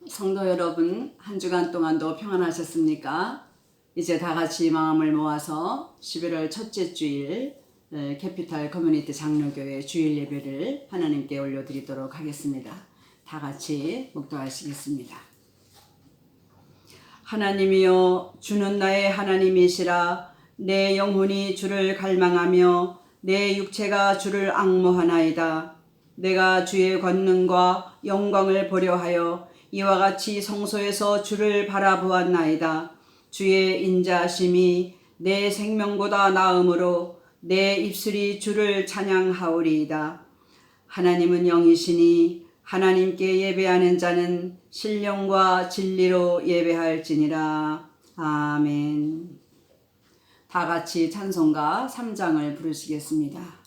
성도 여러분, 한 주간 동안도 평안하셨습니까? 이제 다 같이 마음을 모아서 11월 첫째 주일 캐피탈 커뮤니티 장로교회 주일 예배를 하나님께 올려드리도록 하겠습니다. 다 같이 묵도하시겠습니다. 하나님이여, 주는 나의 하나님이시라. 내 영혼이 주를 갈망하며 내 육체가 주를 앙모하나이다. 내가 주의 권능과 영광을 보려 하여 이와 같이 성소에서 주를 바라보았나이다. 주의 인자하심이 내 생명보다 나음으로 내 입술이 주를 찬양하오리이다. 하나님은 영이시니 하나님께 예배하는 자는 신령과 진리로 예배할지니라. 아멘. 다 같이 찬송가 3장을 부르시겠습니다.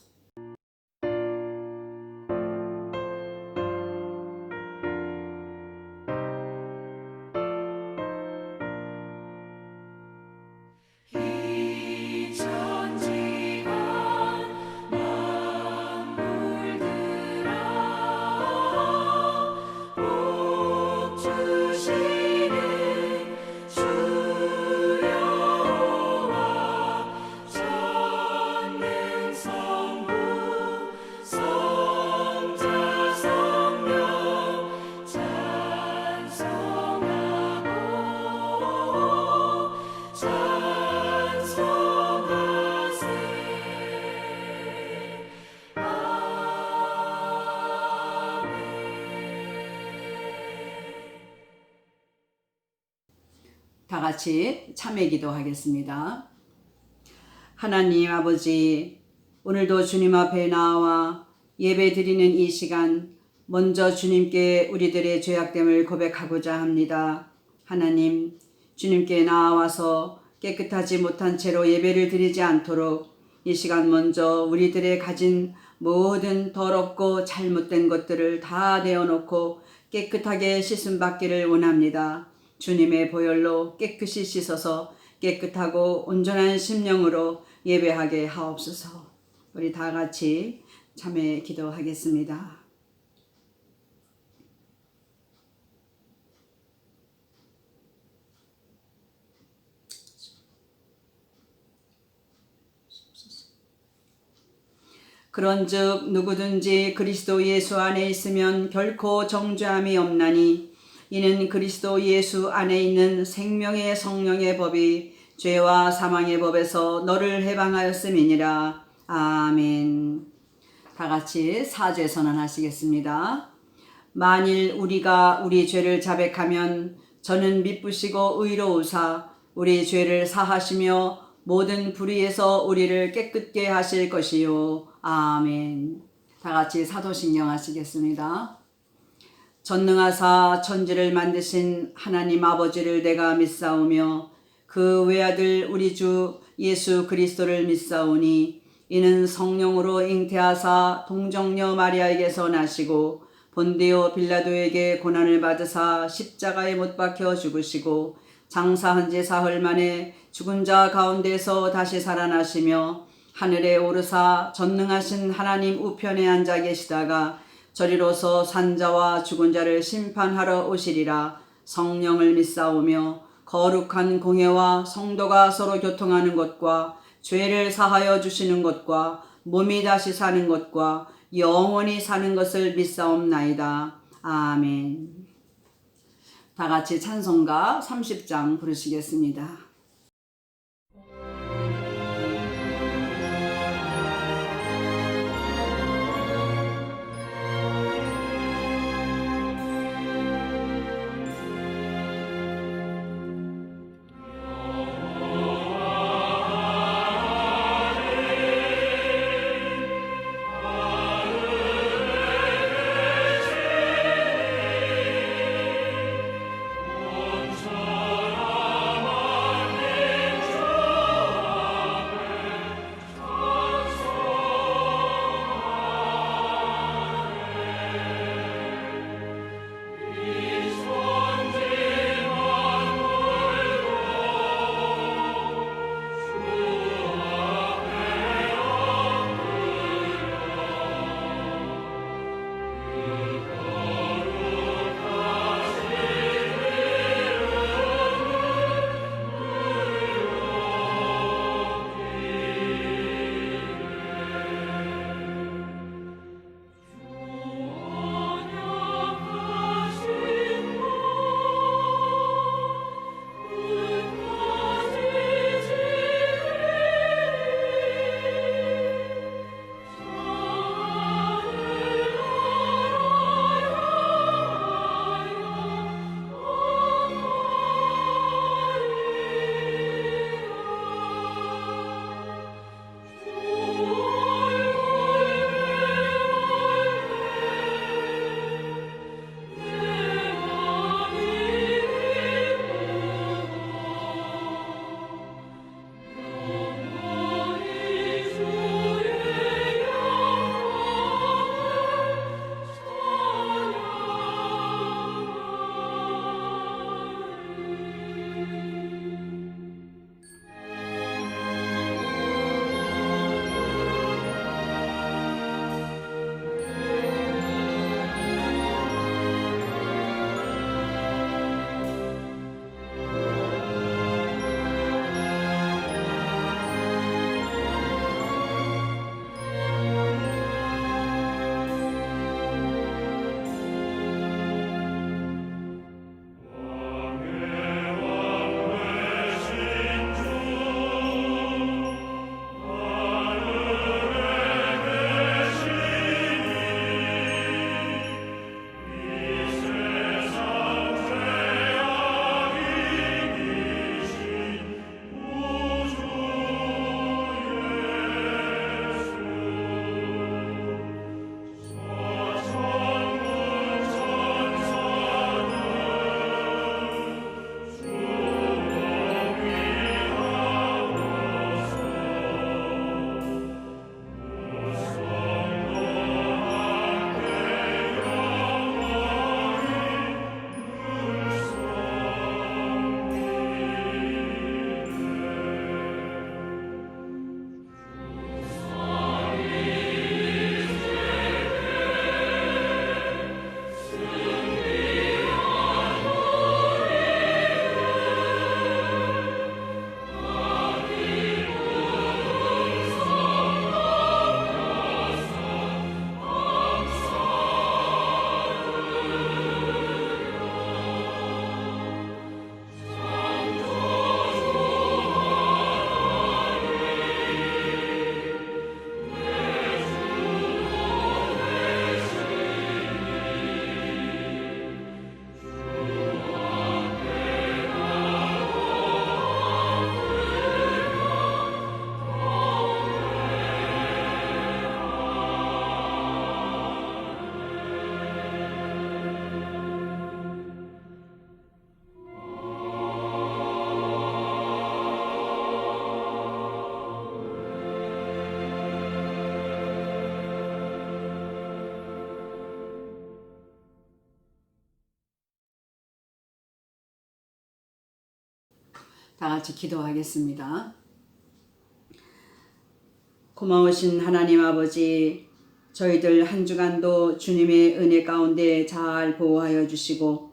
다 같이 참회 기도하겠습니다. 하나님 아버지, 오늘도 주님 앞에 나와 예배 드리는 이 시간, 먼저 주님께 우리들의 죄악됨을 고백하고자 합니다. 하나님, 주님께 나와서 깨끗하지 못한 채로 예배를 드리지 않도록 이 시간 먼저 우리들의 가진 모든 더럽고 잘못된 것들을 다 내어놓고 깨끗하게 씻음 받기를 원합니다. 주님의 보혈로 깨끗이 씻어서 깨끗하고 온전한 심령으로 예배하게 하옵소서. 우리 다 같이 참회 기도하겠습니다. 그런즉 누구든지 그리스도 예수 안에 있으면 결코 정죄함이 없나니 이는 그리스도 예수 안에 있는 생명의 성령의 법이 죄와 사망의 법에서 너를 해방하였음이니라. 아멘. 다 같이 사죄 선언하시겠습니다. 만일 우리가 우리 죄를 자백하면 저는 미쁘시고 의로우사 우리 죄를 사하시며 모든 불의에서 우리를 깨끗게 하실 것이요. 아멘. 다 같이 사도신경 하시겠습니다. 전능하사 천지를 만드신 하나님 아버지를 내가 믿사오며 그 외아들 우리 주 예수 그리스도를 믿사오니 이는 성령으로 잉태하사 동정녀 마리아에게서 나시고 본디오 빌라도에게 고난을 받으사 십자가에 못 박혀 죽으시고 장사한 지 사흘 만에 죽은 자 가운데서 다시 살아나시며 하늘에 오르사 전능하신 하나님 우편에 앉아 계시다가 저리로서 산자와 죽은 자를 심판하러 오시리라. 성령을 믿사오며 거룩한 공회와 성도가 서로 교통하는 것과 죄를 사하여 주시는 것과 몸이 다시 사는 것과 영원히 사는 것을 믿사옵나이다. 아멘. 다 같이 찬송가 30장 부르시겠습니다. 다 같이 기도하겠습니다. 고마우신 하나님 아버지, 저희들 한 주간도 주님의 은혜 가운데 잘 보호하여 주시고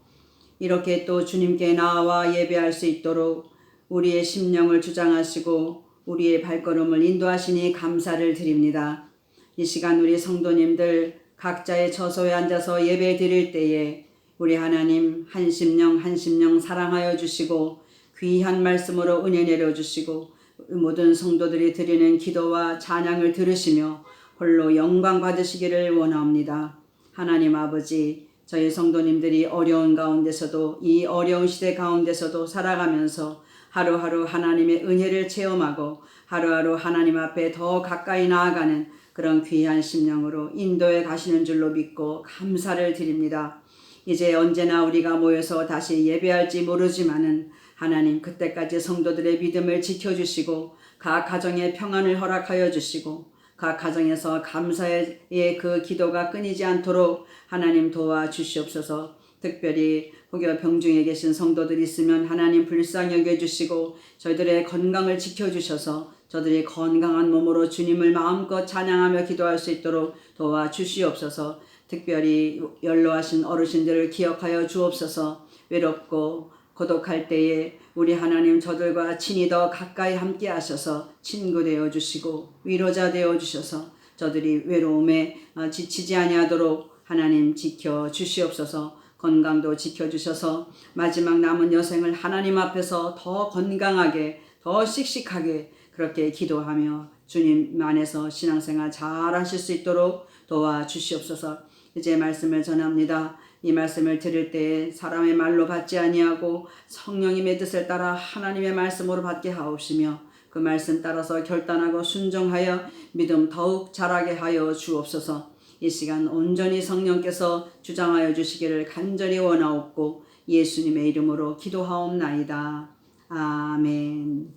이렇게 또 주님께 나와 예배할 수 있도록 우리의 심령을 주장하시고 우리의 발걸음을 인도하시니 감사를 드립니다. 이 시간 우리 성도님들 각자의 처소에 앉아서 예배 드릴 때에 우리 하나님 한 심령 사랑하여 주시고 귀한 말씀으로 은혜 내려주시고 모든 성도들이 드리는 기도와 찬양을 들으시며 홀로 영광 받으시기를 원합니다. 하나님 아버지, 저희 성도님들이 어려운 가운데서도 이 어려운 시대 가운데서도 살아가면서 하루하루 하나님의 은혜를 체험하고 하루하루 하나님 앞에 더 가까이 나아가는 그런 귀한 심령으로 인도해 가시는 줄로 믿고 감사를 드립니다. 이제 언제나 우리가 모여서 다시 예배할지 모르지만은 하나님 그때까지 성도들의 믿음을 지켜주시고 각 가정에 평안을 허락하여 주시고 각 가정에서 감사의 그 기도가 끊이지 않도록 하나님 도와주시옵소서. 특별히 혹여 병중에 계신 성도들이 있으면 하나님 불쌍히 여겨주시고 저희들의 건강을 지켜주셔서 저들이 건강한 몸으로 주님을 마음껏 찬양하며 기도할 수 있도록 도와주시옵소서. 특별히 연로하신 어르신들을 기억하여 주옵소서. 외롭고 고독할 때에 우리 하나님 저들과 친히 더 가까이 함께 하셔서 친구 되어 주시고 위로자 되어 주셔서 저들이 외로움에 지치지 아니하도록 하나님 지켜 주시옵소서. 건강도 지켜 주셔서 마지막 남은 여생을 하나님 앞에서 더 건강하게 더 씩씩하게 그렇게 기도하며 주님 안에서 신앙생활 잘 하실 수 있도록 도와주시옵소서. 이제 말씀을 전합니다. 이 말씀을 들을 때에 사람의 말로 받지 아니하고 성령님의 뜻을 따라 하나님의 말씀으로 받게 하옵시며 그 말씀 따라서 결단하고 순종하여 믿음 더욱 자라게 하여 주옵소서. 이 시간 온전히 성령께서 주장하여 주시기를 간절히 원하옵고 예수님의 이름으로 기도하옵나이다. 아멘.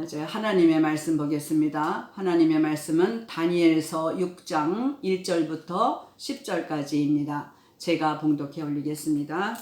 이제 하나님의 말씀 보겠습니다. 하나님의 말씀은 다니엘서 6장 1절부터 10절까지입니다. 제가 봉독해 올리겠습니다.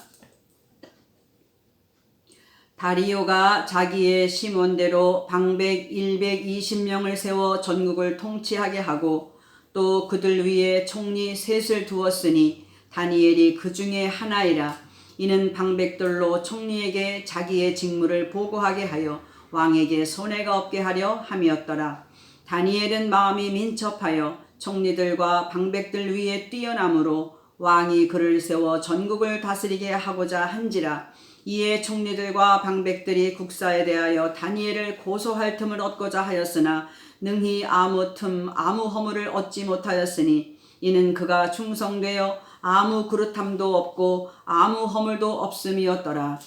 다리오가 자기의 심원대로 방백 120명을 세워 전국을 통치하게 하고 또 그들 위에 총리 셋을 두었으니 다니엘이 그 중에 하나이라. 이는 방백들로 총리에게 자기의 직무를 보고하게 하여 왕에게 손해가 없게 하려 함이었더라. 다니엘은 마음이 민첩하여 총리들과 방백들 위에 뛰어남으로 왕이 그를 세워 전국을 다스리게 하고자 한지라. 이에 총리들과 방백들이 국사에 대하여 다니엘을 고소할 틈을 얻고자 하였으나 능히 아무 틈 아무 허물을 얻지 못하였으니 이는 그가 충성되어 아무 그릇함도 없고 아무 허물도 없음이었더라.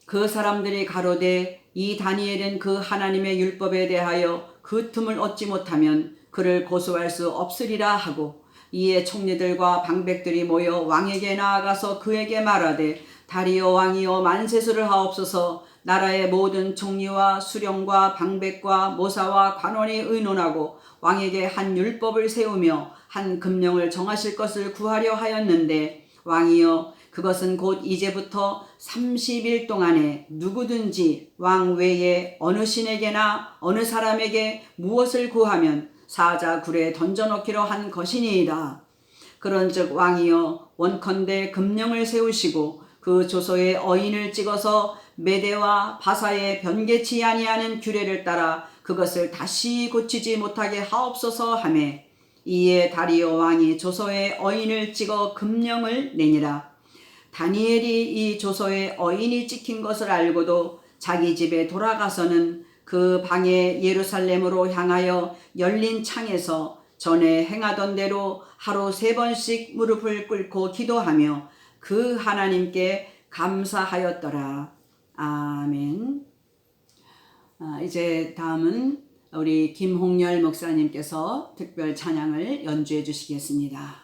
그 사람들이 가로되 이 다니엘은 그 하나님의 율법에 대하여 그 틈을 얻지 못하면 그를 고소할 수 없으리라 하고 이에 총리들과 방백들이 모여 왕에게 나아가서 그에게 말하되 다리오 왕이여 만세수를 하옵소서. 나라의 모든 총리와 수령과 방백과 모사와 관원이 의논하고 왕에게 한 율법을 세우며 한 금령을 정하실 것을 구하려 하였는데 왕이여 그것은 곧 이제부터 30일 동안에 누구든지 왕 외에 어느 신에게나 어느 사람에게 무엇을 구하면 사자 굴에 던져놓기로 한 것이니이다. 그런즉 왕이여 원컨대 금령을 세우시고 그 조서에 어인을 찍어서 메대와 바사에 변개치 아니하는 규례를 따라 그것을 다시 고치지 못하게 하옵소서 하매 이에 다리오 왕이 조서에 어인을 찍어 금령을 내니라. 다니엘이 이 조서에 어인이 찍힌 것을 알고도 자기 집에 돌아가서는 그 방에 예루살렘으로 향하여 열린 창에서 전에 행하던 대로 하루 3번씩 무릎을 꿇고 기도하며 그 하나님께 감사하였더라. 아멘. 이제 다음은 우리 김홍열 목사님께서 특별 찬양을 연주해 주시겠습니다.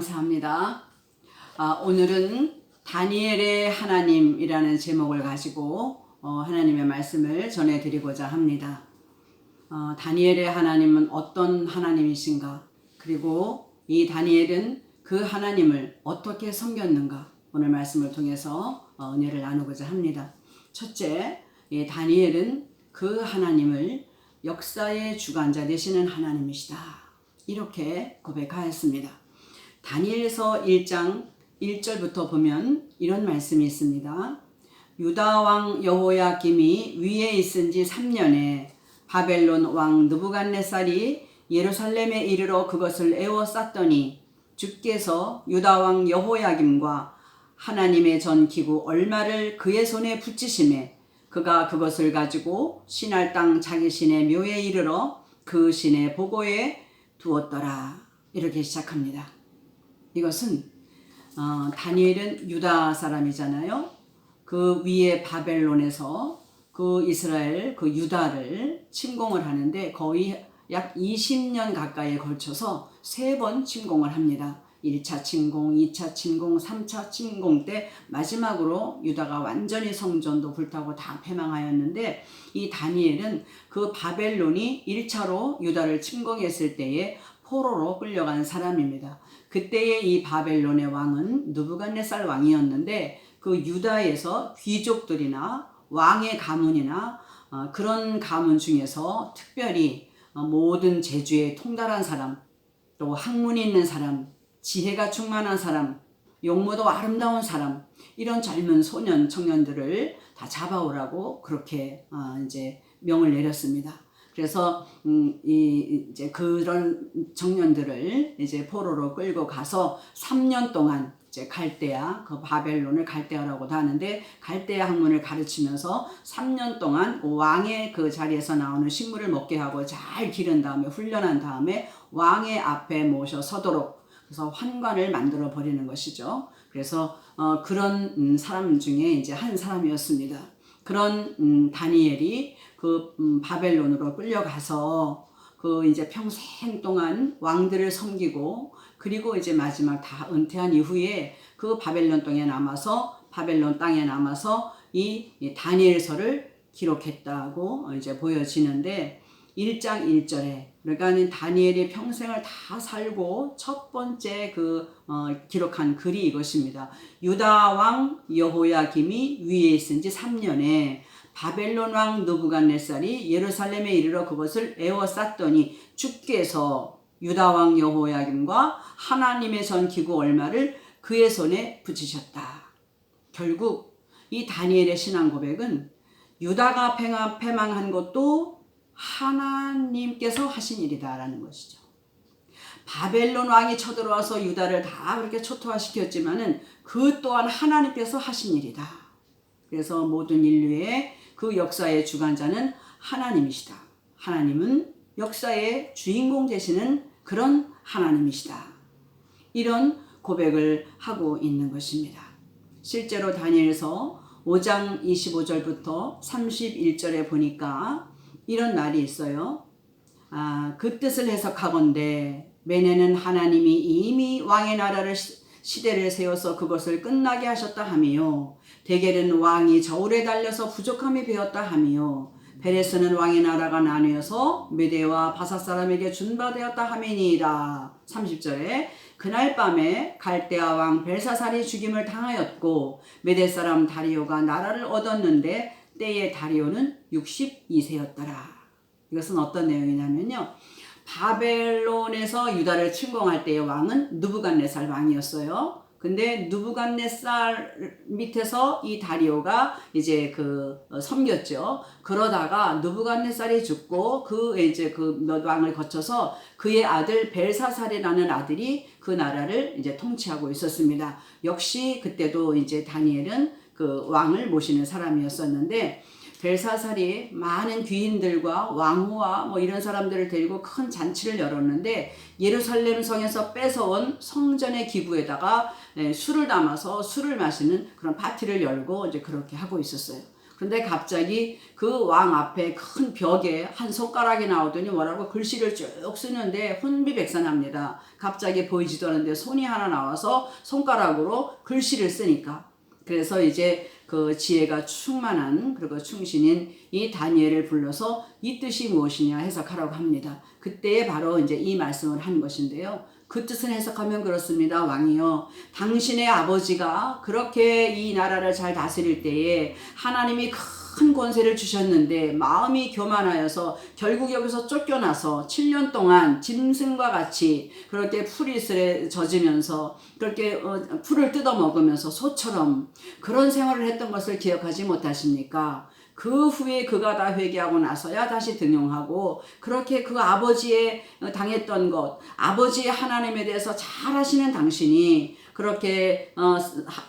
감사합니다. 오늘은 다니엘의 하나님이라는 제목을 가지고 하나님의 말씀을 전해드리고자 합니다. 다니엘의 하나님은 어떤 하나님이신가? 그리고 이 다니엘은 그 하나님을 어떻게 섬겼는가? 오늘 말씀을 통해서 은혜를 나누고자 합니다. 첫째, 이 다니엘은 그 하나님을 역사의 주관자 되시는 하나님이시다. 이렇게 고백하였습니다. 다니엘서 1장 1절부터 보면 이런 말씀이 있습니다. 유다 왕 여호야김이 위에 있은 지 3년에 바벨론 왕 느부갓네살이 예루살렘에 이르러 그것을 에워쌌더니 주께서 유다 왕 여호야김과 하나님의 전 기구 얼마를 그의 손에 붙이심에 그가 그것을 가지고 신할 땅 자기 신의 묘에 이르러 그 신의 보고에 두었더라. 이렇게 시작합니다. 이것은 다니엘은 유다 사람이잖아요. 그 위에 바벨론에서 그 이스라엘 그 유다를 침공을 하는데 거의 약 20년 가까이에 걸쳐서 3번 침공을 합니다. 1차 침공, 2차 침공, 3차 침공 때 마지막으로 유다가 완전히 성전도 불타고 다 패망하였는데 이 다니엘은 그 바벨론이 1차로 유다를 침공했을 때에 포로로 끌려간 사람입니다. 그때의 이 바벨론의 왕은 느부갓네살 왕이었는데 그 유다에서 귀족들이나 왕의 가문이나 그런 가문 중에서 특별히 모든 재주에 통달한 사람, 또 학문이 있는 사람, 지혜가 충만한 사람, 용모도 아름다운 사람, 이런 젊은 소년, 청년들을 다 잡아오라고 그렇게 이제 명을 내렸습니다. 그래서 이제 그런 청년들을 이제 포로로 끌고 가서 3년 동안 이제 갈대아, 그 바벨론을 갈대아라고도 하는데 갈대아 학문을 가르치면서 3년 동안 왕의 그 자리에서 나오는 식물을 먹게 하고 잘 기른 다음에 훈련한 다음에 왕의 앞에 모셔 서도록 그래서 환관을 만들어 버리는 것이죠. 그래서 그런 사람 중에 이제 한 사람이었습니다. 그런 다니엘이 그 바벨론으로 끌려가서 그 이제 평생 동안 왕들을 섬기고 그리고 이제 마지막 다 은퇴한 이후에 그 바벨론 땅에 남아서 이 다니엘서를 기록했다고 이제 보여지는데 1장 1절에 그러니까 다니엘이 평생을 다 살고 첫 번째 기록한 글이 이것입니다. 유다 왕 여호야김이 위에 있은 지 3년에 바벨론 왕 느부갓네살이 예루살렘에 이르러 그것을 에워쌌더니 주께서 유다 왕 여호야김과 하나님의 전 기구 얼마를 그의 손에 붙이셨다. 결국 이 다니엘의 신앙 고백은 유다가 패망한 것도 하나님께서 하신 일이다라는 것이죠. 바벨론 왕이 쳐들어와서 유다를 다 그렇게 초토화시켰지만은 그 또한 하나님께서 하신 일이다. 그래서 모든 인류의 그 역사의 주관자는 하나님이시다. 하나님은 역사의 주인공 되시는 그런 하나님이시다. 이런 고백을 하고 있는 것입니다. 실제로 다니엘서 5장 25절부터 31절에 보니까 이런 말이 있어요. 그 뜻을 해석하건대 매네는 하나님이 이미 왕의 나라를 시대를 세워서 그것을 끝나게 하셨다 하며 데겔은 왕이 저울에 달려서 부족함이 되었다 하며 베레스는 왕의 나라가 나뉘어서 메대와 바사 사람에게 준바되었다 하매니이다. 30절에 그날 밤에 갈대아 왕 벨사살이 죽임을 당하였고 메대 사람 다리오가 나라를 얻었는데 때의 다리오는 62세였더라. 이것은 어떤 내용이냐면요. 바벨론에서 유다를 침공할 때의 왕은 느부갓네살 왕이었어요. 근데 느부갓네살 밑에서 이 다리오가 이제 섬겼죠. 그러다가 느부갓네살이 죽고 이제 몇 왕을 거쳐서 그의 아들 벨사살이라는 아들이 그 나라를 이제 통치하고 있었습니다. 역시 그때도 이제 다니엘은 그 왕을 모시는 사람이었었는데 벨사살이 많은 귀인들과 왕후와 뭐 이런 사람들을 데리고 큰 잔치를 열었는데 예루살렘 성에서 뺏어온 성전의 기구에다가 술을 담아서 술을 마시는 그런 파티를 열고 이제 그렇게 하고 있었어요. 근데 갑자기 그 왕 앞에 큰 벽에 한 손가락이 나오더니 뭐라고 글씨를 쭉 쓰는데 혼비백산합니다. 갑자기 보이지도 않는데 손이 하나 나와서 손가락으로 글씨를 쓰니까. 그래서 이제 그 지혜가 충만한 그리고 충신인 이 다니엘을 불러서 이 뜻이 무엇이냐 해석하라고 합니다. 그때에 바로 이제 이 말씀을 한 것인데요. 그 뜻은 해석하면 그렇습니다. 왕이요, 당신의 아버지가 그렇게 이 나라를 잘 다스릴 때에 하나님이 큰 권세를 주셨는데 마음이 교만하여서 결국 여기서 쫓겨나서 7년 동안 짐승과 같이 그렇게 풀이슬에 젖으면서 그렇게 풀을 뜯어 먹으면서 소처럼 그런 생활을 했던 것을 기억하지 못하십니까? 그 후에 그가 다 회개하고 나서야 다시 등용하고 그렇게 그 아버지의 당했던 것, 아버지의 하나님에 대해서 잘 아시는 당신이 그렇게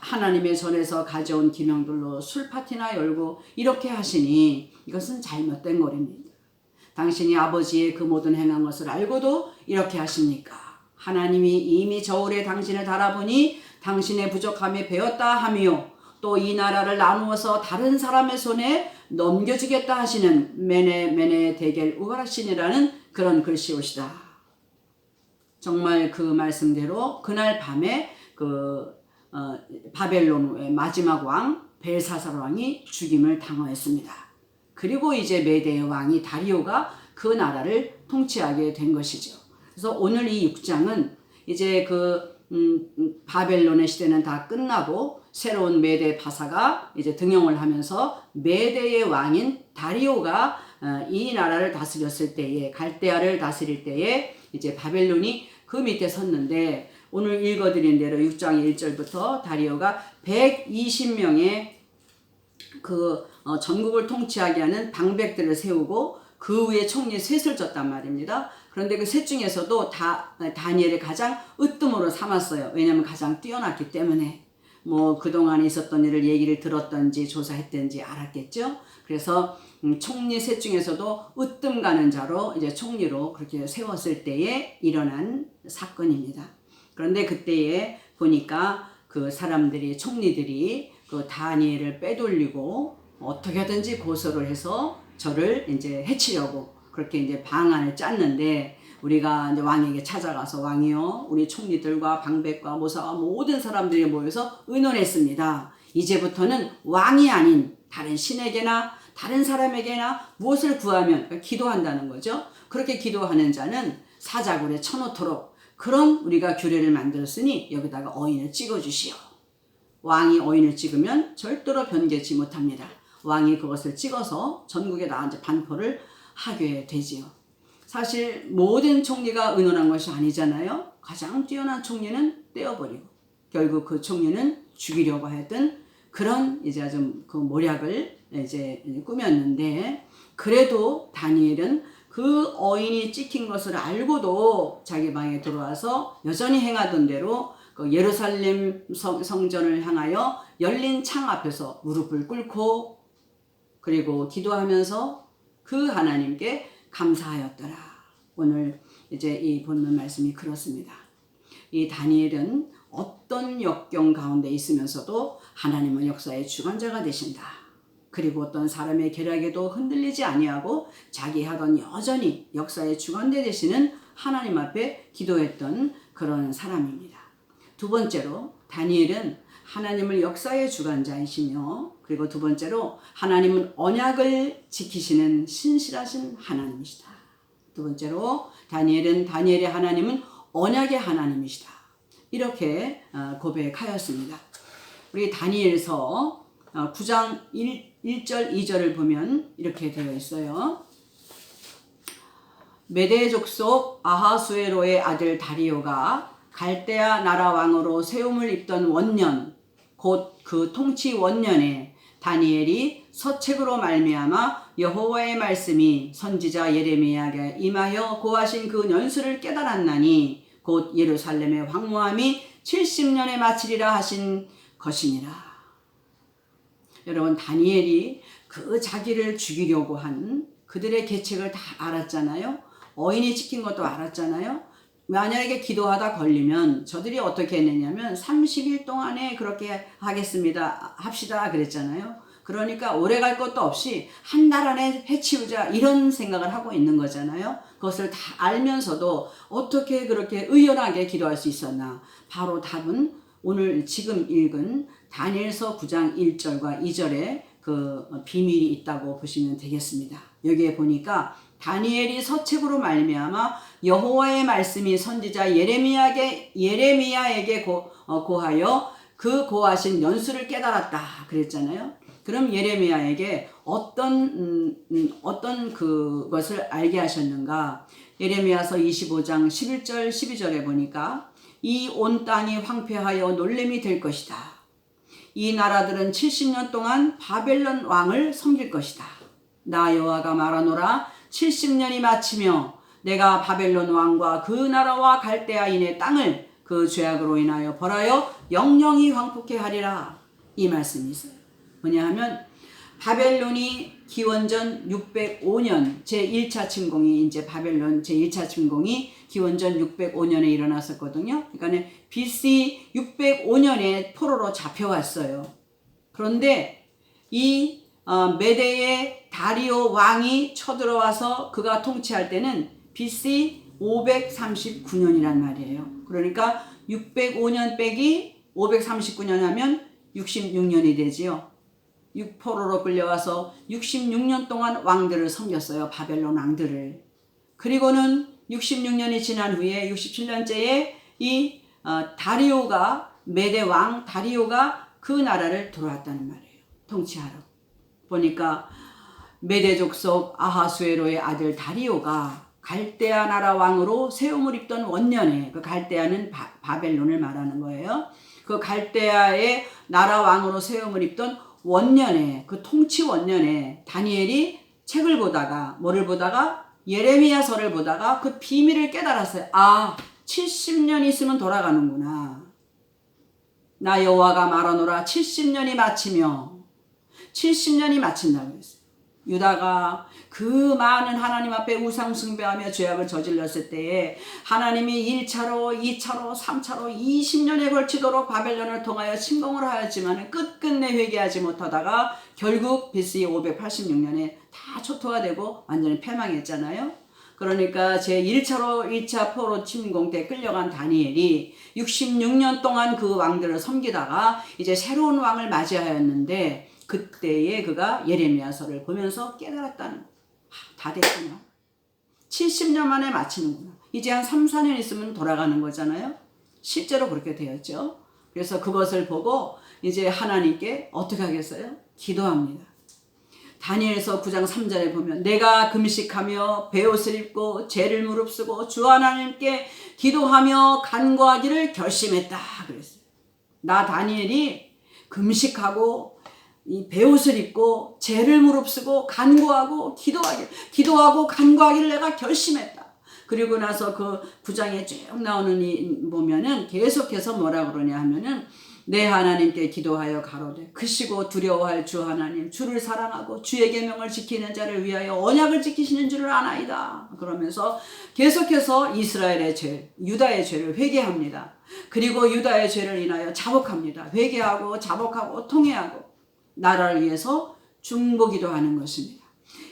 하나님의 전에서 가져온 기명들로 술 파티나 열고 이렇게 하시니 이것은 잘못된 거입니다. 당신이 아버지의 그 모든 행한 것을 알고도 이렇게 하십니까? 하나님이 이미 저울에 당신을 달아보니 당신의 부족함이 배었다 하며 또 이 나라를 나누어서 다른 사람의 손에 넘겨주겠다 하시는 메네 데겔 우바라신이라는 그런 글씨옷이다. 정말 그 말씀대로 그날 밤에 바벨론의 마지막 왕 벨사살 왕이 죽임을 당하였습니다. 그리고 이제 메대의 왕이 다리오가 그 나라를 통치하게 된 것이죠. 그래서 오늘 이 6장은 이제 바벨론의 시대는 다 끝나고 새로운 메대 바사가 이제 등용을 하면서 메대의 왕인 다리오가 이 나라를 다스렸을 때에, 갈대아를 다스릴 때에 이제 바벨론이 그 밑에 섰는데, 오늘 읽어드린 대로 6장 1절부터 다리오가 120명의 전국을 통치하게 하는 방백들을 세우고 그 위에 총리 셋을 줬단 말입니다. 그런데 그 셋 중에서도 다니엘을 가장 으뜸으로 삼았어요. 왜냐하면 가장 뛰어났기 때문에. 그동안에 있었던 일을 얘기를 들었던지 조사했던지 알았겠죠. 그래서 총리 셋 중에서도 으뜸 가는 자로 이제 총리로 그렇게 세웠을 때에 일어난 사건입니다. 그런데 그때에 보니까 그 사람들이, 총리들이 그 다니엘을 빼돌리고 어떻게 하든지 고소를 해서 저를 이제 해치려고 그렇게 이제 방안을 짰는데, 우리가 이제 왕에게 찾아가서 왕이요, 우리 총리들과 방백과 모사와 모든 사람들이 모여서 의논했습니다. 이제부터는 왕이 아닌 다른 신에게나 다른 사람에게나 무엇을 구하면, 그러니까 기도한다는 거죠. 그렇게 기도하는 자는 사자굴에 쳐놓도록 그런 우리가 규례를 만들었으니 여기다가 어인을 찍어주시오. 왕이 어인을 찍으면 절대로 변개치 못합니다. 왕이 그것을 찍어서 전국에 다 이제 반포를 하게 되지요. 사실 모든 총리가 의논한 것이 아니잖아요. 가장 뛰어난 총리는 떼어버리고 결국 그 총리는 죽이려고 했던 그런 이제 좀 그 모략을 이제 꾸몄는데, 그래도 다니엘은 그 어인이 찍힌 것을 알고도 자기 방에 들어와서 여전히 행하던 대로 그 예루살렘 성전을 향하여 열린 창 앞에서 무릎을 꿇고 그리고 기도하면서 그 하나님께 감사하였더라. 오늘 이제 이 본문 말씀이 그렇습니다. 이 다니엘은 어떤 역경 가운데 있으면서도 하나님은 역사의 주관자가 되신다. 그리고 어떤 사람의 계략에도 흔들리지 아니하고 자기 하던 여전히 역사의 주관자 되시는 하나님 앞에 기도했던 그런 사람입니다. 두 번째로 다니엘은 하나님을 역사의 주관자이시며, 그리고 두 번째로 하나님은 언약을 지키시는 신실하신 하나님이시다. 두 번째로 다니엘의 하나님은 언약의 하나님이시다. 이렇게 고백하였습니다. 우리 다니엘서 9장 1절 2절을 보면 이렇게 되어 있어요. 메대 족속 아하수에로의 아들 다리오가 갈대아 나라 왕으로 세움을 입던 원년, 곧 그 통치 원년에 다니엘이 서책으로 말미암아 여호와의 말씀이 선지자 예레미야에게 임하여 고하신 그 연수를 깨달았나니 곧 예루살렘의 황무함이 70년에 마치리라 하신 것이니라. 여러분, 다니엘이 그 자기를 죽이려고 한 그들의 계책을 다 알았잖아요. 어인이 지킨 것도 알았잖아요. 만약에 기도하다 걸리면 저들이 어떻게 했느냐면 30일 동안에 그렇게 하겠습니다, 합시다 그랬잖아요. 그러니까 오래 갈 것도 없이 한 달 안에 해치우자 이런 생각을 하고 있는 거잖아요. 그것을 다 알면서도 어떻게 그렇게 의연하게 기도할 수 있었나? 바로 답은 오늘 지금 읽은 다니엘서 9장 1절과 2절에 그 비밀이 있다고 보시면 되겠습니다. 여기에 보니까 다니엘이 서책으로 말미암아 여호와의 말씀이 선지자 예레미야에게 고하여 그 고하신 연수를 깨달았다 그랬잖아요. 그럼 예레미야에게 어떤 그것을 알게 하셨는가? 예레미야서 25장 11절 12절에 보니까 이 온 땅이 황폐하여 놀림이 될 것이다. 이 나라들은 70년 동안 바벨론 왕을 섬길 것이다. 나 여호와가 말하노라. 70년이 마치며 내가 바벨론 왕과 그 나라와 갈대아인의 땅을 그 죄악으로 인하여 벌하여 영영이 황폐케 하리라. 이 말씀이 있어요. 뭐냐 하면 바벨론이 기원전 605년 제1차 침공이 이제 바벨론 제1차 침공이 기원전 605년에 일어났었거든요. 그러니까 BC 605년에 포로로 잡혀왔어요. 그런데 이 메대의 다리오 왕이 쳐들어와서 그가 통치할 때는 BC 539년이란 말이에요. 그러니까 605년 빼기 539년 하면 66년이 되지요. 포로로 끌려와서 66년 동안 왕들을 섬겼어요. 바벨론 왕들을. 그리고는 66년이 지난 후에 67년째에 이 다리오가 메대 왕 다리오가 그 나라를 들어왔다는 말이에요. 통치하러. 보니까 메대 족속 아하수에로의 아들 다리오가 갈대아 나라 왕으로 세움을 입던 원년에, 그 갈대아는 바벨론을 말하는 거예요. 그 갈대아의 나라 왕으로 세움을 입던 원년에, 그 통치 원년에 다니엘이 책을 보다가 뭐를 보다가 예레미야서를 보다가 그 비밀을 깨달았어요. 아, 70년 있으면 돌아가는구나. 나 여호와가 말하노라. 70년이 마치며 70년이 마친다고 했어요. 유다가 그 많은 하나님 앞에 우상 숭배하며 죄악을 저질렀을 때에 하나님이 1차로 2차로 3차로 20년에 걸치도록 바벨론을 통하여 침공을 하였지만 끝끝내 회개하지 못하다가 결국 BC 586년에 다 초토화되고 완전히 패망했잖아요. 그러니까 제1차로 1차 포로 침공 때 끌려간 다니엘이 66년 동안 그 왕들을 섬기다가 이제 새로운 왕을 맞이하였는데 그때에 그가 예레미야서를 보면서 깨달았다는, 다 됐구나. 70년 만에 마치는구나. 이제 한 3, 4년 있으면 돌아가는 거잖아요. 실제로 그렇게 되었죠. 그래서 그것을 보고 이제 하나님께 어떻게 하겠어요? 기도합니다. 다니엘서 9장 3절에 보면 내가 금식하며 베옷을 입고 죄를 무릅쓰고 주 하나님께 기도하며 간구하기를 결심했다 그랬어요. 나 다니엘이 금식하고 이 베옷을 입고 죄를 무릅쓰고 간구하고 기도하고 간구하기를 내가 결심했다. 그리고 나서 그 9장에 쭉 나오는 보면은 계속해서 뭐라 그러냐 하면은 내 하나님께 기도하여 가로되 크시고 두려워할 주 하나님 주를 사랑하고 주의 계명을 지키는 자를 위하여 언약을 지키시는 줄을 아나이다. 그러면서 계속해서 이스라엘의 죄, 유다의 죄를 회개합니다. 그리고 유다의 죄를 인하여 자복합니다. 회개하고 자복하고 통회하고 나라를 위해서 중보기도 하는 것입니다.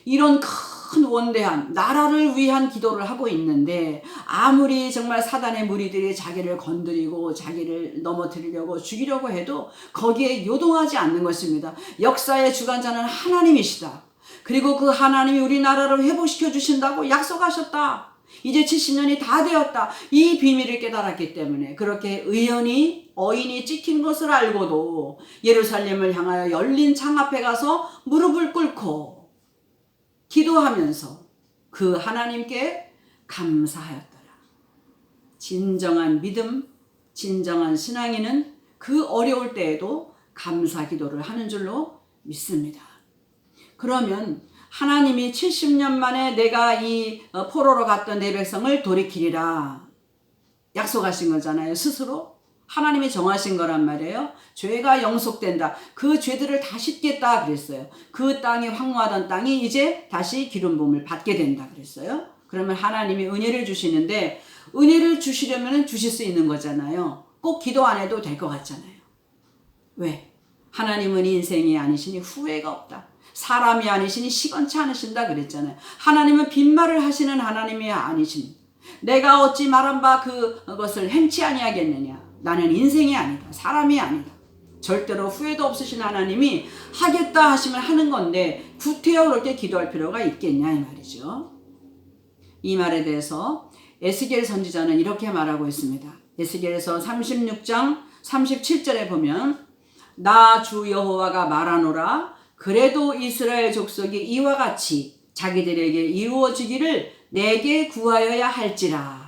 이런 큰 원대한 나라를 위한 기도를 하고 있는데 아무리 정말 사단의 무리들이 자기를 건드리고 자기를 넘어뜨리려고 죽이려고 해도 거기에 요동하지 않는 것입니다. 역사의 주관자는 하나님이시다. 그리고 그 하나님이 우리나라를 회복시켜 주신다고 약속하셨다. 이제 70년이 다 되었다. 이 비밀을 깨달았기 때문에 그렇게 의연히 어인이 찍힌 것을 알고도 예루살렘을 향하여 열린 창 앞에 가서 무릎을 꿇고 기도하면서 그 하나님께 감사하였더라. 진정한 믿음, 진정한 신앙인은 그 어려울 때에도 감사 기도를 하는 줄로 믿습니다. 그러면 하나님이 70년 만에 내가 이 포로로 갔던 내 백성을 돌이키리라 약속하신 거잖아요. 스스로 하나님이 정하신 거란 말이에요. 죄가 영속된다. 그 죄들을 다 씻겠다 그랬어요. 그 땅이 황무하던 땅이 이제 다시 기름 부음을 받게 된다 그랬어요. 그러면 하나님이 은혜를 주시는데 은혜를 주시려면 주실 수 있는 거잖아요. 꼭 기도 안 해도 될 것 같잖아요. 왜? 하나님은 인생이 아니시니 후회가 없다. 사람이 아니시니 시건치 않으신다 그랬잖아요. 하나님은 빈말을 하시는 하나님이 아니십니다. 내가 어찌 말한 바 그것을 행치 아니하겠느냐. 나는 인생이 아니다. 사람이 아니다. 절대로 후회도 없으신 하나님이 하겠다 하시면 하는 건데 구태여 그렇게 기도할 필요가 있겠냐 이 말이죠. 이 말에 대해서 에스겔 선지자는 이렇게 말하고 있습니다. 에스겔에서 36장 37절에 보면 나 주 여호와가 말하노라 그래도 이스라엘 족속이 이와 같이 자기들에게 이루어지기를 내게 구하여야 할지라.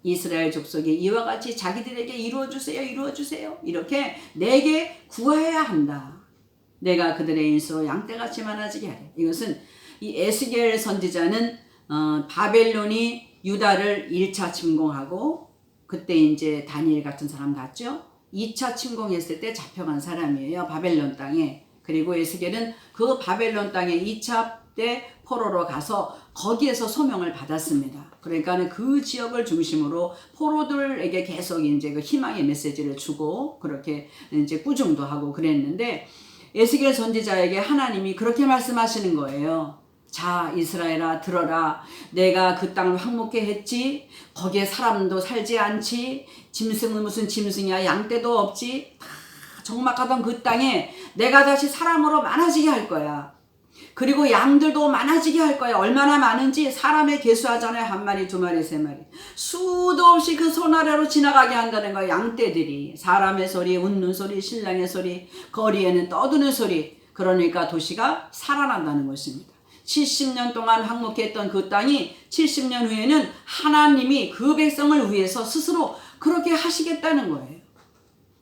이스라엘 족속이 이와 같이 자기들에게 이루어주세요 이루어주세요 이렇게 내게 구하여야 한다. 내가 그들의 인수로 양떼같이 많아지게 하리. 이것은 이 에스겔 선지자는 바벨론이 유다를 1차 침공하고 그때 이제 다니엘 같은 사람 갔죠. 2차 침공했을 때 잡혀간 사람이에요. 바벨론 땅에. 그리고 에스겔은 그 바벨론 땅에 2차 때 포로로 가서 거기에서 소명을 받았습니다. 그러니까 그 지역을 중심으로 포로들에게 계속 이제 그 희망의 메시지를 주고 그렇게 이제 꾸중도 하고 그랬는데 에스겔 선지자에게 하나님이 그렇게 말씀하시는 거예요. 자 이스라엘아 들어라. 내가 그 땅을 황무케 했지. 거기에 사람도 살지 않지. 짐승은 무슨 짐승이야. 양떼도 없지. 다 적막하던 그 땅에 내가 다시 사람으로 많아지게 할 거야. 그리고 양들도 많아지게 할 거야. 얼마나 많은지 사람의 계수하잖아요. 한 마리, 두 마리, 세 마리. 수도 없이 그 손 아래로 지나가게 한다는 거야. 양떼들이. 사람의 소리, 웃는 소리, 신랑의 소리, 거리에는 떠드는 소리. 그러니까 도시가 살아난다는 것입니다. 70년 동안 황무했던 그 땅이 70년 후에는 하나님이 그 백성을 위해서 스스로 그렇게 하시겠다는 거예요.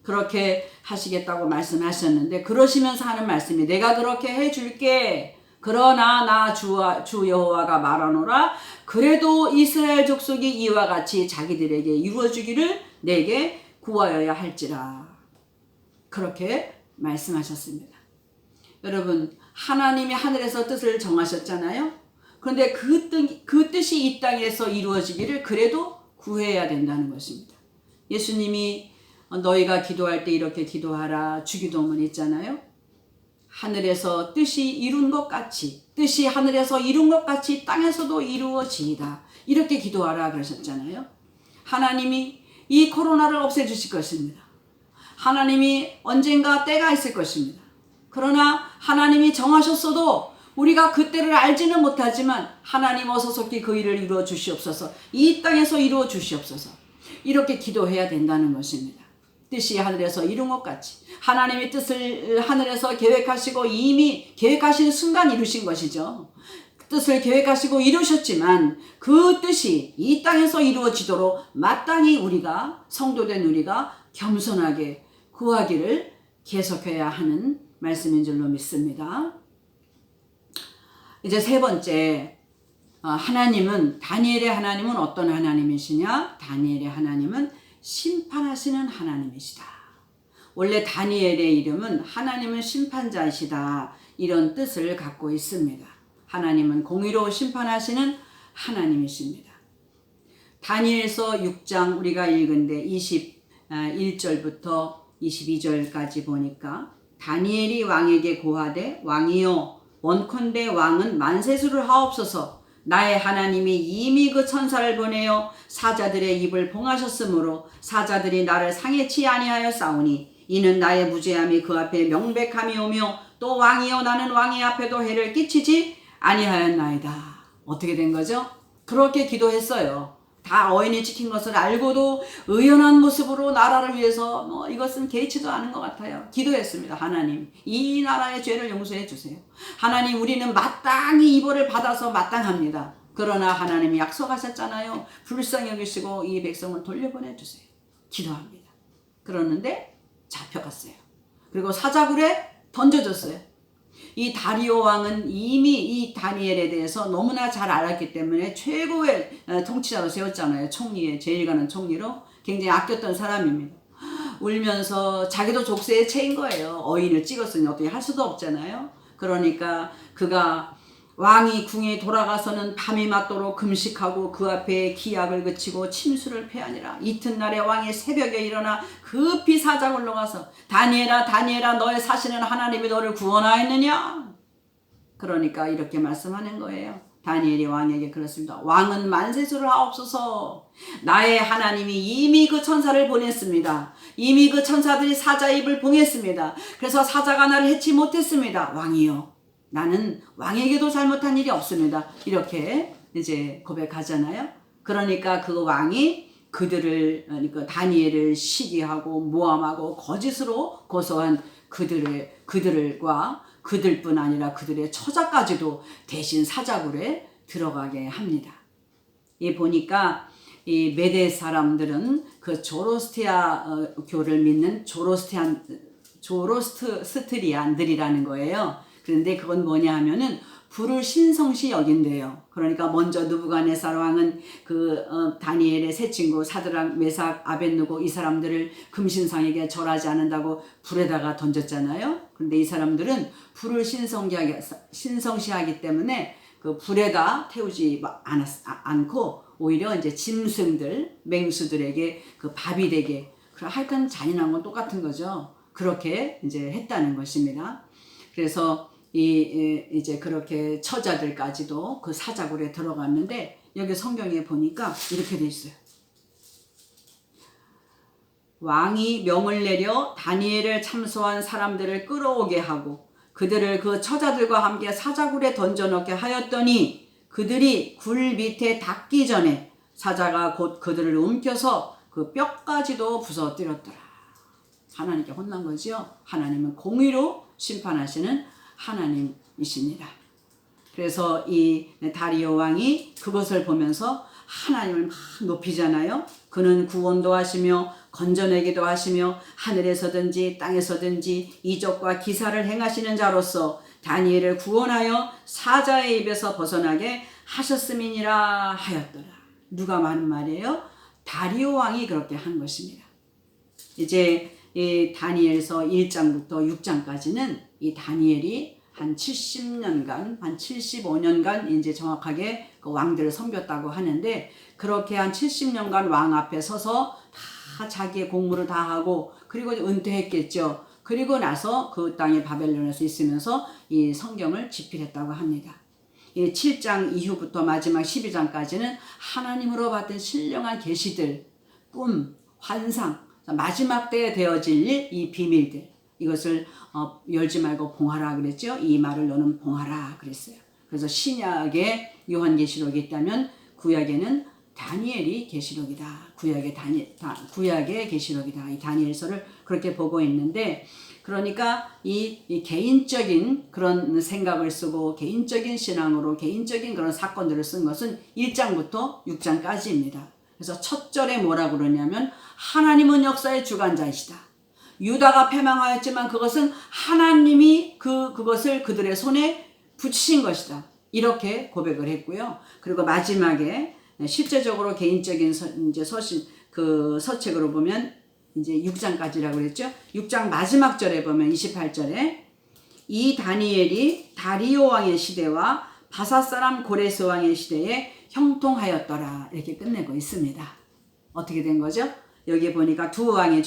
그렇게 하시겠다고 말씀하셨는데 그러시면서 하는 말씀이 내가 그렇게 해줄게. 그러나 나 주 여호와가 말하노라 그래도 이스라엘 족속이 이와 같이 자기들에게 이루어주기를 내게 구하여야 할지라. 그렇게 말씀하셨습니다. 여러분 하나님이 하늘에서 뜻을 정하셨잖아요. 그런데 그 뜻이 이 땅에서 이루어지기를 그래도 구해야 된다는 것입니다. 예수님이 너희가 기도할 때 이렇게 기도하라 주기도문 있잖아요. 하늘에서 뜻이 이룬 것 같이 뜻이 하늘에서 이룬 것 같이 땅에서도 이루어지이다. 이렇게 기도하라 그러셨잖아요. 하나님이 이 코로나를 없애주실 것입니다. 하나님이 언젠가 때가 있을 것입니다. 그러나 하나님이 정하셨어도 우리가 그때를 알지는 못하지만 하나님 어서 속히 그 일을 이루어 주시옵소서. 이 땅에서 이루어 주시옵소서. 이렇게 기도해야 된다는 것입니다. 뜻이 하늘에서 이룬 것 같이 하나님의 뜻을 하늘에서 계획하시고 이미 계획하신 순간 이루신 것이죠. 뜻을 계획하시고 이루셨지만 그 뜻이 이 땅에서 이루어지도록 마땅히 우리가 성도된 우리가 겸손하게 구하기를 계속해야 하는 말씀인 줄로 믿습니다. 이제 세 번째, 하나님은 다니엘의 하나님은 어떤 하나님이시냐? 다니엘의 하나님은 심판하시는 하나님이시다. 원래 다니엘의 이름은 하나님은 심판자이시다 이런 뜻을 갖고 있습니다. 하나님은 공의로 심판하시는 하나님이십니다. 다니엘서 6장 우리가 읽은데 21절부터 22절까지 보니까 다니엘이 왕에게 고하되 왕이여 원컨대 왕은 만세수를 하옵소서. 나의 하나님이 이미 그 천사를 보내어 사자들의 입을 봉하셨으므로 사자들이 나를 상해치 아니하여 싸우니 이는 나의 무죄함이 그 앞에 명백함이 오며 또 왕이여 나는 왕의 앞에도 해를 끼치지 아니하였나이다. 어떻게 된 거죠? 그렇게 기도했어요. 다 어인이 지킨 것을 알고도 의연한 모습으로 나라를 위해서 이것은 개의치도 않은 것 같아요. 기도했습니다. 하나님 이 나라의 죄를 용서해 주세요. 하나님 우리는 마땅히 이 벌을 받아서 마땅합니다. 그러나 하나님이 약속하셨잖아요. 불쌍히 여기시고 이 백성을 돌려보내 주세요. 기도합니다. 그러는데 잡혀갔어요. 그리고 사자굴에 던져졌어요. 이 다리오 왕은 이미 이 다니엘에 대해서 너무나 잘 알았기 때문에 최고의 통치자로 세웠잖아요. 총리에 제일 가는 총리로 굉장히 아꼈던 사람입니다. 울면서 자기도 족쇄에 채인 거예요. 어인을 찍었으니 어떻게 할 수도 없잖아요. 그러니까 그가 왕이 궁에 돌아가서는 밤이 맞도록 금식하고 그 앞에 기약을 그치고 침수를 패하니라. 이튿날에 왕이 새벽에 일어나 급히 사자굴 올라가서 다니엘아 다니엘아 너의 사시는 하나님이 너를 구원하였느냐. 그러니까 이렇게 말씀하는 거예요. 다니엘이 왕에게 그렇습니다. 왕은 만세수를 하옵소서. 나의 하나님이 이미 그 천사를 보냈습니다. 이미 그 천사들이 사자 입을 봉했습니다. 그래서 사자가 나를 해치 못했습니다. 왕이요, 나는 왕에게도 잘못한 일이 없습니다. 이렇게 이제 고백하잖아요. 그러니까 그 왕이 그들을, 다니엘을 시기하고 모함하고 거짓으로 고소한 그들과 그들뿐 아니라 그들의 처자까지도 대신 사자굴에 들어가게 합니다. 이 보니까 이 메대 사람들은 그 조로스트리아 교를 믿는 조로스트리안들이라는 거예요. 그런데 그건 뭐냐 하면은 불을 신성시 여긴대요. 그러니까 먼저 느부갓네살 왕은 다니엘의 세 친구 사드락, 메삭, 아벳느고 이 사람들을 금신상에게 절하지 않는다고 불에다가 던졌잖아요. 그런데 이 사람들은 불을 신성시하기 때문에 그 불에다 태우지 않고 오히려 이제 짐승들, 맹수들에게 그 밥이 되게, 하여튼 잔인한 건 똑같은 거죠. 그렇게 이제 했다는 것입니다. 그래서 이제 그렇게 처자들까지도 그 사자굴에 들어갔는데, 여기 성경에 보니까 이렇게 돼 있어요. 왕이 명을 내려 다니엘을 참소한 사람들을 끌어오게 하고 그들을 그 처자들과 함께 사자굴에 던져넣게 하였더니 그들이 굴 밑에 닿기 전에 사자가 곧 그들을 움켜서 그 뼈까지도 부서뜨렸더라. 하나님께 혼난 거죠. 하나님은 공의로 심판하시는 하나님이십니다. 그래서 이 다리오 왕이 그것을 보면서 하나님을 막 높이잖아요. 그는 구원도 하시며 건져내기도 하시며 하늘에서든지 땅에서든지 이적과 기사를 행하시는 자로서 다니엘을 구원하여 사자의 입에서 벗어나게 하셨음이니라 하였더라. 누가 하는 말이에요? 다리오 왕이 그렇게 한 것입니다. 이제 이 다니엘서 1장부터 6장까지는 이 다니엘이 한 70년간, 한 75년간 이제 정확하게 그 왕들을 섬겼다고 하는데, 그렇게 한 70년간 왕 앞에 서서 다 자기의 공무를 다 하고, 그리고 은퇴했겠죠. 그리고 나서 그 땅에 바벨론에서 있으면서 이 성경을 집필했다고 합니다. 이 7장 이후부터 마지막 12장까지는 하나님으로 받은 신령한 계시들, 꿈, 환상, 마지막 때에 되어질 일, 이 비밀들, 이것을 열지 말고 봉하라 그랬죠. 이 말을 너는 봉하라 그랬어요. 그래서 신약에 요한계시록이 있다면 구약에는 다니엘이 계시록이다. 구약의 계시록이다. 이 다니엘서를 그렇게 보고 있는데, 그러니까 이 개인적인 그런 생각을 쓰고 개인적인 신앙으로 개인적인 그런 사건들을 쓴 것은 1장부터 6장까지입니다. 그래서 첫 절에 뭐라고 그러냐면 하나님은 역사의 주관자이시다. 유다가 패망하였지만 그것은 하나님이 그것을 그들의 손에 붙이신 것이다. 이렇게 고백을 했고요. 그리고 마지막에 실제적으로 개인적인 이제 서책으로 보면 이제 6장까지라고 그랬죠. 6장 마지막 절에 보면 28절에 이 다니엘이 다리오 왕의 시대와 바사 사람 고레스 왕의 시대에 형통하였더라. 이렇게 끝내고 있습니다. 어떻게 된 거죠? 여기 보니까 두 왕이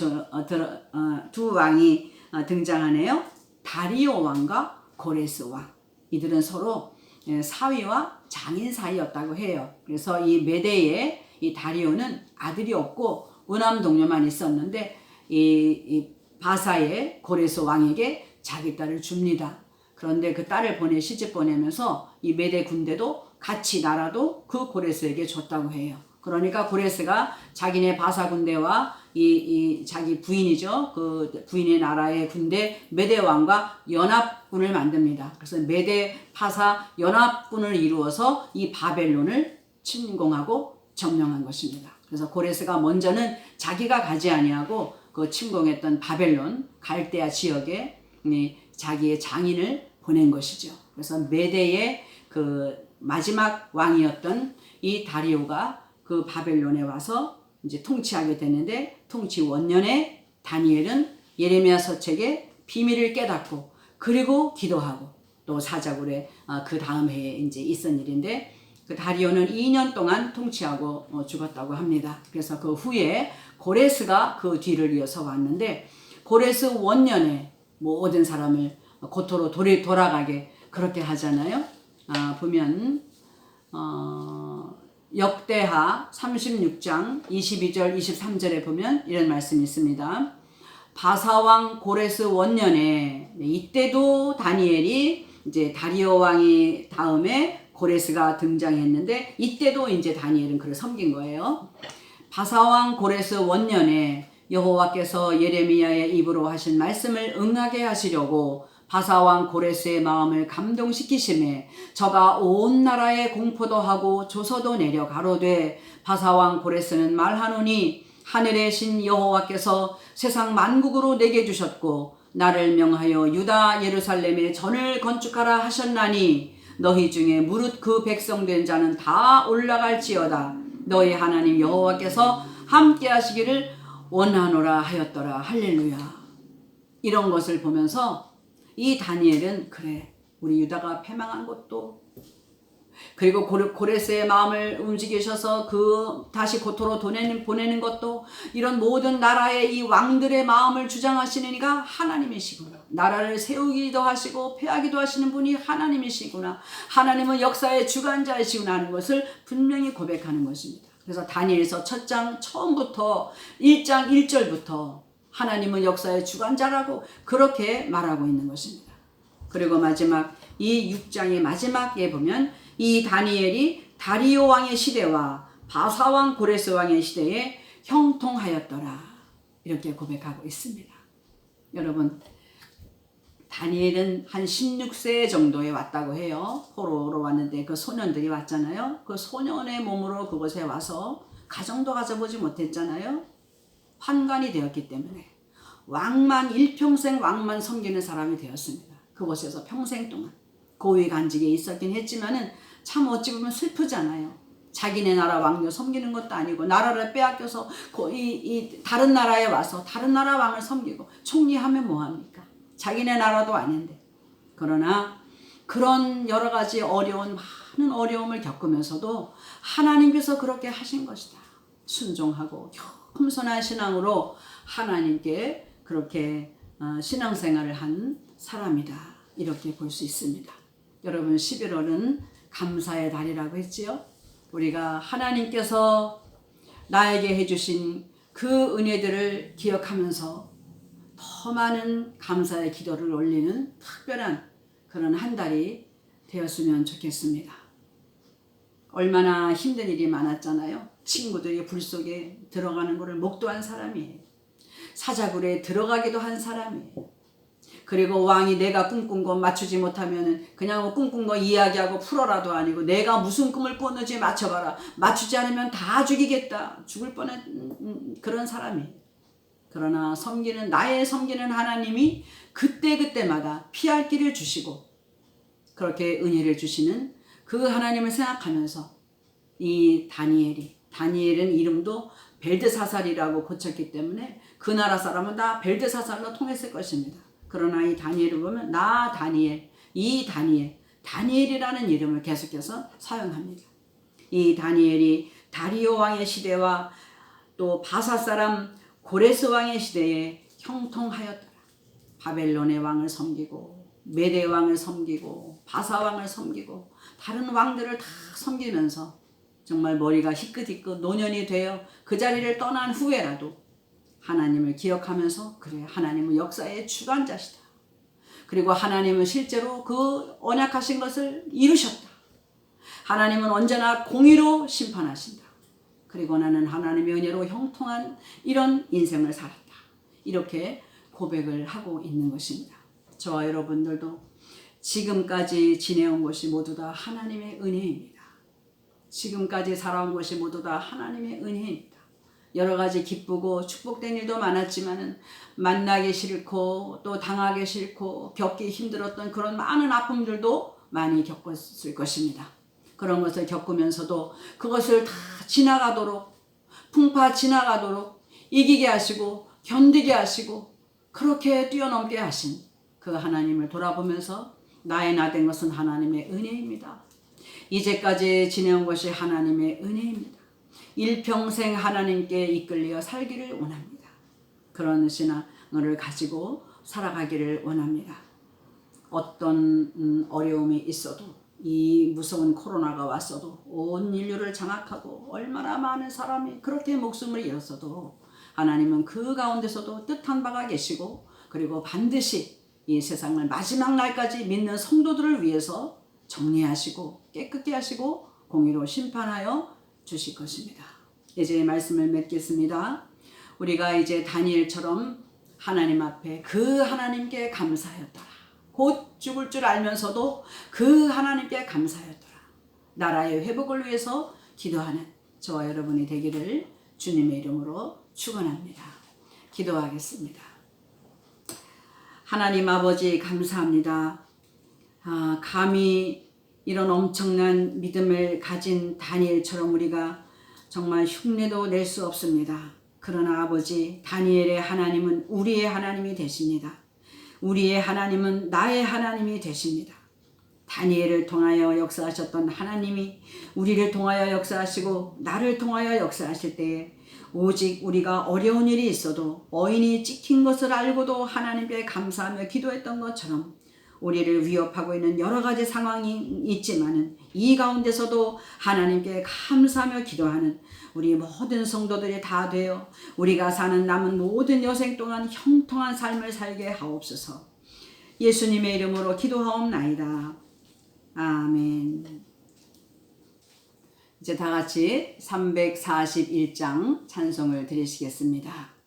등장하네요. 다리오 왕과 고레스 왕. 이들은 서로 사위와 장인 사이였다고 해요. 그래서 이 메대의 이 다리오는 아들이 없고 우남 동료만 있었는데 이 바사의 고레스 왕에게 자기 딸을 줍니다. 그런데 그 딸을 시집 보내면서 이 메대 군대도 같이 나라도 그 고레스에게 줬다고 해요. 그러니까 고레스가 자기네 바사 군대와 이 자기 부인이죠. 그 부인의 나라의 군대 메대 왕과 연합군을 만듭니다. 그래서 메대 바사 연합군을 이루어서 이 바벨론을 침공하고 점령한 것입니다. 그래서 고레스가 먼저는 자기가 가지 아니하고 그 침공했던 바벨론 갈대아 지역에 자기의 장인을 보낸 것이죠. 그래서 메대의 그 마지막 왕이었던 이 다리오가 그 바벨론에 와서 이제 통치하게 되는데, 통치 원년에 다니엘은 예레미야 서책의 비밀을 깨닫고 그리고 기도하고 또 사자굴에 그 다음 해에 이제 있은 일인데, 그 다리오는 2년 동안 통치하고 죽었다고 합니다. 그래서 그 후에 고레스가 그 뒤를 이어서 왔는데, 고레스 원년에 모든 사람을 고토로 돌아가게 그렇게 하잖아요. 보면 역대하 36장 22절 23절에 보면 이런 말씀이 있습니다. 바사왕 고레스 원년에, 이때도 다니엘이 이제 다리오 왕이 다음에 고레스가 등장했는데, 이때도 이제 다니엘은 그를 섬긴 거예요. 바사왕 고레스 원년에 여호와께서 예레미야의 입으로 하신 말씀을 응하게 하시려고 바사왕 고레스의 마음을 감동시키심에 저가 온 나라에 공포도 하고 조서도 내려 가로되, 바사왕 고레스는 말하노니 하늘의 신 여호와께서 세상 만국으로 내게 주셨고 나를 명하여 유다 예루살렘에 전을 건축하라 하셨나니 너희 중에 무릇 그 백성된 자는 다 올라갈지어다. 너희 하나님 여호와께서 함께 하시기를 원하노라 하였더라. 할렐루야. 이런 것을 보면서 이 다니엘은, 그래, 우리 유다가 패망한 것도, 그리고 고레스의 마음을 움직이셔서 다시 고토로 보내는 것도, 이런 모든 나라의 이 왕들의 마음을 주장하시는 이가 하나님이시구나. 나라를 세우기도 하시고 패하기도 하시는 분이 하나님이시구나. 하나님은 역사의 주관자이시구나 하는 것을 분명히 고백하는 것입니다. 그래서 다니엘서 첫 장 처음부터 1장 1절부터 하나님은 역사의 주관자라고 그렇게 말하고 있는 것입니다. 그리고 마지막 이 6장의 마지막에 보면 이 다니엘이 다리오 왕의 시대와 바사왕 고레스 왕의 시대에 형통하였더라, 이렇게 고백하고 있습니다. 여러분, 다니엘은 한 16세 정도에 왔다고 해요. 포로로 왔는데 그 소년들이 왔잖아요. 그 소년의 몸으로 그곳에 와서 가정도 가져보지 못했잖아요. 환관이 되었기 때문에 일평생 왕만 섬기는 사람이 되었습니다. 그곳에서 평생 동안 고위 간직에 있었긴 했지만은 참 어찌 보면 슬프잖아요. 자기네 나라 왕녀 섬기는 것도 아니고 나라를 빼앗겨서 다른 나라에 와서 다른 나라 왕을 섬기고 총리하면 뭐합니까? 자기네 나라도 아닌데. 그러나 그런 여러 가지 많은 어려움을 겪으면서도 하나님께서 그렇게 하신 것이다. 순종하고 겸손한 신앙으로 하나님께 그렇게 신앙생활을 한 사람이다, 이렇게 볼 수 있습니다. 여러분, 11월은 감사의 달이라고 했지요. 우리가 하나님께서 나에게 해주신 그 은혜들을 기억하면서 더 많은 감사의 기도를 올리는 특별한 그런 한 달이 되었으면 좋겠습니다. 얼마나 힘든 일이 많았잖아요. 친구들이 불 속에 들어가는 것을 목도한 사람이에요. 사자굴에 들어가기도 한 사람이에요. 그리고 왕이 내가 꿈꾼 거 맞추지 못하면 그냥 꿈꾼 거 이야기하고 풀어라도 아니고 내가 무슨 꿈을 꿨는지 맞춰봐라. 맞추지 않으면 다 죽이겠다. 죽을 뻔한 그런 사람이에요. 그러나 나의 섬기는 하나님이 그때그때마다 피할 길을 주시고 그렇게 은혜를 주시는 그 하나님을 생각하면서 이 다니엘은 이름도 벨드사살이라고 고쳤기 때문에 그 나라 사람은 다 벨드사살로 통했을 것입니다. 그러나 이 다니엘을 보면 다니엘이라는 이름을 계속해서 사용합니다. 이 다니엘이 다리오 왕의 시대와 또 바사 사람 고레스 왕의 시대에 형통하였더라. 바벨론의 왕을 섬기고 메대 왕을 섬기고 바사 왕을 섬기고 다른 왕들을 다 섬기면서 정말 머리가 희끗희끗 노년이 되어 그 자리를 떠난 후에라도 하나님을 기억하면서, 그래, 하나님은 역사의 주관자시다. 그리고 하나님은 실제로 그 언약하신 것을 이루셨다. 하나님은 언제나 공의로 심판하신다. 그리고 나는 하나님의 은혜로 형통한 이런 인생을 살았다. 이렇게 고백을 하고 있는 것입니다. 저와 여러분들도 지금까지 지내온 것이 모두 다 하나님의 은혜입니다. 지금까지 살아온 것이 모두 다 하나님의 은혜입니다. 여러 가지 기쁘고 축복된 일도 많았지만은 만나기 싫고 또 당하기 싫고 겪기 힘들었던 그런 많은 아픔들도 많이 겪었을 것입니다. 그런 것을 겪으면서도 그것을 다 지나가도록, 풍파 지나가도록 이기게 하시고 견디게 하시고 그렇게 뛰어넘게 하신 그 하나님을 돌아보면서 나의 나 된 것은 하나님의 은혜입니다. 이제까지 지내온 것이 하나님의 은혜입니다. 일평생 하나님께 이끌려 살기를 원합니다. 그런 신앙을 가지고 살아가기를 원합니다. 어떤 어려움이 있어도, 이 무서운 코로나가 왔어도, 온 인류를 장악하고 얼마나 많은 사람이 그렇게 목숨을 잃었어도 하나님은 그 가운데서도 뜻한 바가 계시고, 그리고 반드시 이 세상을 마지막 날까지 믿는 성도들을 위해서 정리하시고 깨끗게 하시고 공의로 심판하여 주실 것입니다. 이제 말씀을 맺겠습니다. 우리가 이제 다니엘처럼 하나님 앞에 그 하나님께 감사하였더라. 곧 죽을 줄 알면서도 그 하나님께 감사하였더라. 나라의 회복을 위해서 기도하는 저와 여러분이 되기를 주님의 이름으로 축원합니다. 기도하겠습니다. 하나님 아버지 감사합니다. 감히 이런 엄청난 믿음을 가진 다니엘처럼 우리가 정말 흉내도 낼 수 없습니다. 그러나 아버지, 다니엘의 하나님은 우리의 하나님이 되십니다. 우리의 하나님은 나의 하나님이 되십니다. 다니엘을 통하여 역사하셨던 하나님이 우리를 통하여 역사하시고 나를 통하여 역사하실 때에 오직 우리가 어려운 일이 있어도 어인이 찍힌 것을 알고도 하나님께 감사하며 기도했던 것처럼 우리를 위협하고 있는 여러 가지 상황이 있지만은 이 가운데서도 하나님께 감사하며 기도하는 우리 모든 성도들이 다 되어 우리가 사는 남은 모든 여생 동안 형통한 삶을 살게 하옵소서. 예수님의 이름으로 기도하옵나이다. 아멘. 이제 다 같이 341장 찬송을 드리시겠습니다.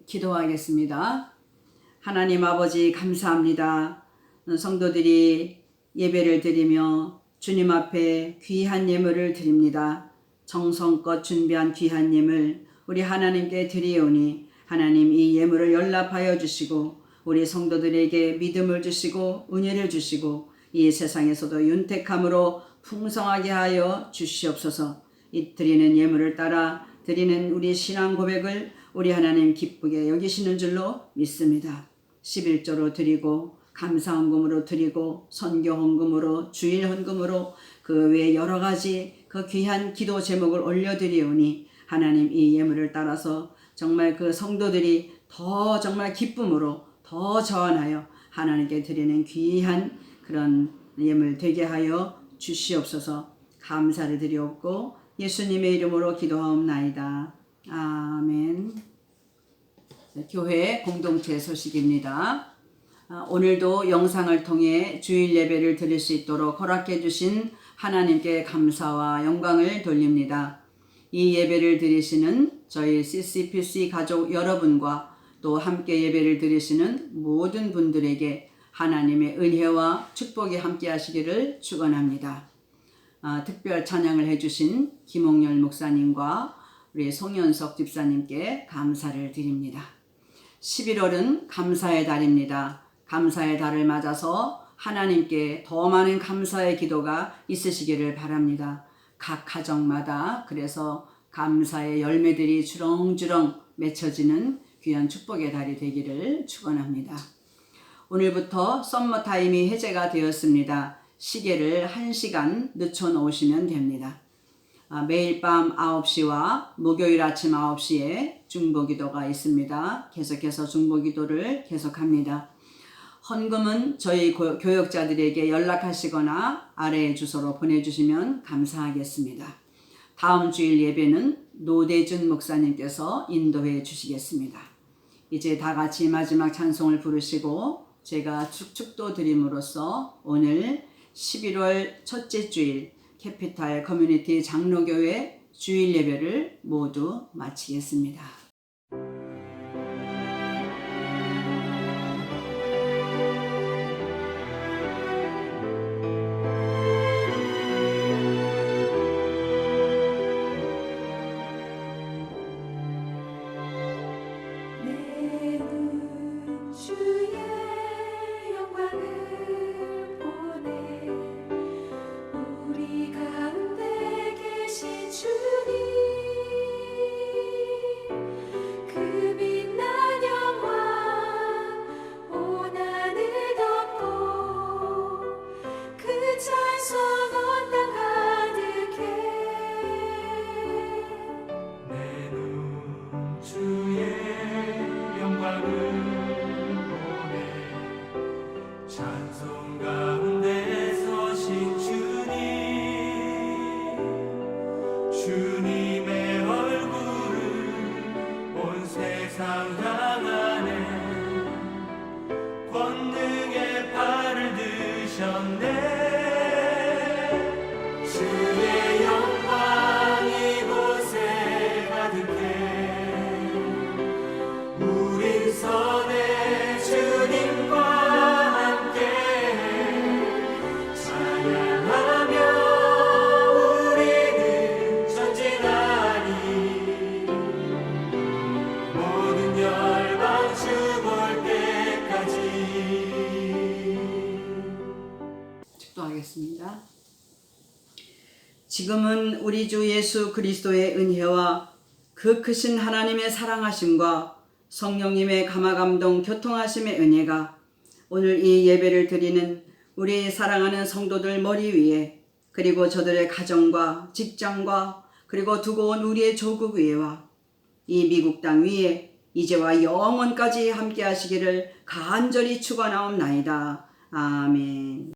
기도하겠습니다. 하나님 아버지 감사합니다. 성도들이 예배를 드리며 주님 앞에 귀한 예물을 드립니다. 정성껏 준비한 귀한 예물 우리 하나님께 드리오니 하나님 이 예물을 연락하여 주시고 우리 성도들에게 믿음을 주시고 은혜를 주시고 이 세상에서도 윤택함으로 풍성하게 하여 주시옵소서. 이 드리는 예물을 따라 드리는 우리 신앙 고백을 우리 하나님 기쁘게 여기시는 줄로 믿습니다. 11조로 드리고 감사 헌금으로 드리고 선교 헌금으로 주일 헌금으로 그 외 여러 가지 그 귀한 기도 제목을 올려드리오니 하나님 이 예물을 따라서 정말 그 성도들이 더 정말 기쁨으로 더 저원하여 하나님께 드리는 귀한 그런 예물 되게 하여 주시옵소서. 감사를 드리옵고 예수님의 이름으로 기도하옵나이다. 아멘. 교회 공동체 소식입니다. 오늘도 영상을 통해 주일 예배를 드릴 수 있도록 허락해 주신 하나님께 감사와 영광을 돌립니다. 이 예배를 드리시는 저희 CCPC 가족 여러분과 또 함께 예배를 드리시는 모든 분들에게 하나님의 은혜와 축복이 함께 하시기를 축원합니다. 특별 찬양을 해주신 김홍열 목사님과 우리 송현석 집사님께 감사를 드립니다. 11월은 감사의 달입니다. 감사의 달을 맞아서 하나님께 더 많은 감사의 기도가 있으시기를 바랍니다. 각 가정마다 그래서 감사의 열매들이 주렁주렁 맺혀지는 귀한 축복의 달이 되기를 축원합니다. 오늘부터 썸머타임이 해제가 되었습니다. 시계를 1시간 늦춰 놓으시면 됩니다. 매일 밤 9시와 목요일 아침 9시에 중보기도가 있습니다. 계속해서 중보기도를 계속합니다. 헌금은 저희 교역자들에게 연락하시거나 아래의 주소로 보내주시면 감사하겠습니다. 다음 주일 예배는 노대준 목사님께서 인도해 주시겠습니다. 이제 다 같이 마지막 찬송을 부르시고 제가 축도 드림으로써 오늘 11월 첫째 주일 캐피탈 커뮤니티 장로교회 주일 예배를 모두 마치겠습니다. 축도하겠습니다. 지금은 우리 주 예수 그리스도의 은혜와 그 크신 하나님의 사랑하심과 성령님의 감화감동 교통하심의 은혜가 오늘 이 예배를 드리는 우리 사랑하는 성도들 머리 위에 그리고 저들의 가정과 직장과 그리고 두고 온 우리의 조국 위에와 이 미국 땅 위에 이제와 영원까지 함께 하시기를 간절히 축원하옵나이다. 아멘.